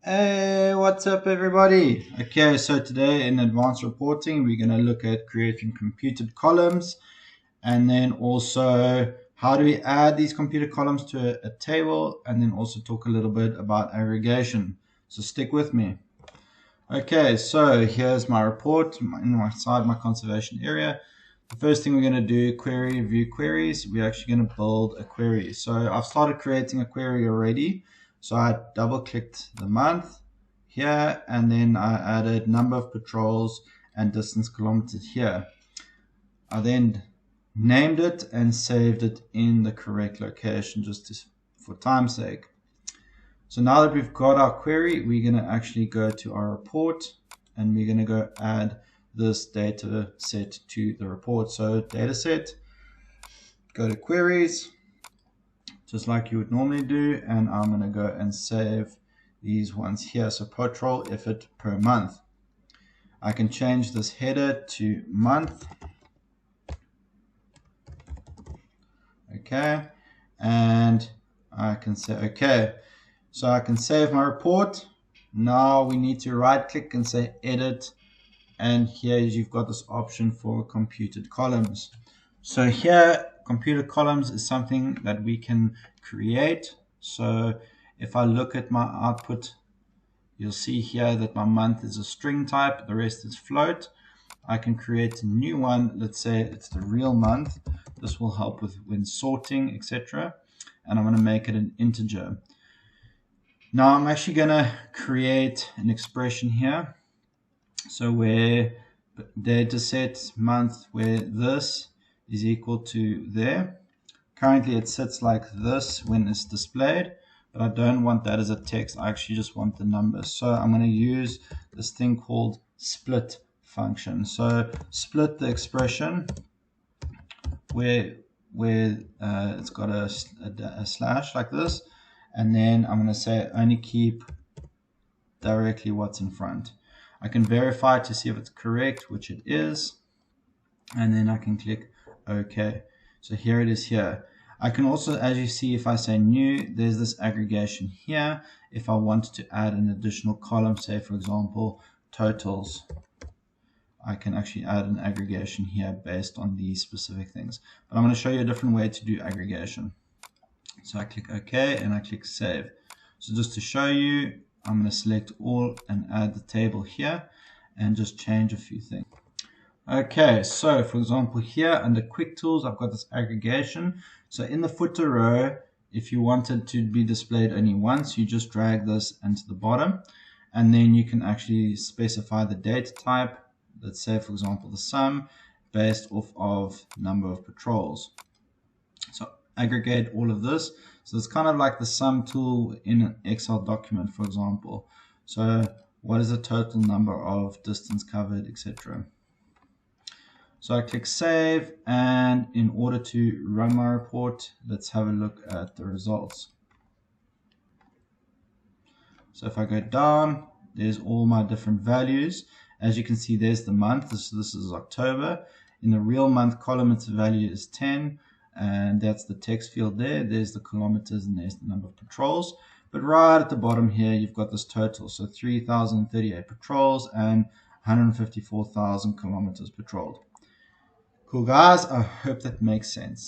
Hey, what's up everybody? Okay, so today in advanced reporting, we're going to look at creating computed columns and then also how do we add these computed columns to a table, and then also talk a little bit about aggregation. So stick with me. Okay, so here's my report inside my conservation area. The first thing we're going to do, query, view queries. We're actually going to build a query. So I've started creating a query already. So I double clicked the month here, and then I added number of patrols and distance kilometers here. I then named it and saved it in the correct location for time's sake. So now that we've got our query, we're going to actually go to our report and we're going to go add this data set to the report. So data set, go to queries, just like you would normally do, and I'm going to go and save these ones here. So patrol effort per month. I can change this header to month. Okay, and I can say okay. So I can save my report. Now we need to right click and say edit, and here you've got this option for computed columns. So here computed columns is something that we can create. So if I look at my output, you'll see here that my month is a string type, the rest is float. I can create a new one. Let's say it's the real month. This will help with when sorting, etc. And I'm going to make it an integer. Now I'm actually going to create an expression here. So where data set month, where this is equal to there. Currently it sits like this when it's displayed, but I don't want that as a text. I actually just want the numbers. So I'm going to use this thing called split function. So split the expression where it's got a slash like this, and then I'm going to say only keep directly what's in front. I can verify to see if it's correct, which it is, and then I can click OK. So here it is here. I can also, as you see, if I say new, there's this aggregation here. If I wanted to add an additional column, say for example totals, I can actually add an aggregation here based on these specific things. But I'm going to show you a different way to do aggregation. So I click OK and I click save. So just to show you, I'm going to select all and add the table here and just change a few things. Okay, so for example here under quick tools, I've got this aggregation. So in the footer row, if you wanted to be displayed only once, you just drag this into the bottom, and then you can actually specify the data type. Let's say for example the sum based off of number of patrols. So aggregate all of this. So it's kind of like the sum tool in an Excel document, for example. So what is the total number of distance covered, etc. So I click save, and in order to run my report, let's have a look at the results. So if I go down, there's all my different values. As you can see, there's the month. This is October. In the real month column, its value is 10. And that's the text field there. There's the kilometers and there's the number of patrols. But right at the bottom here, you've got this total. So 3,038 patrols and 154,000 kilometers patrolled. Cool guys, I hope that makes sense.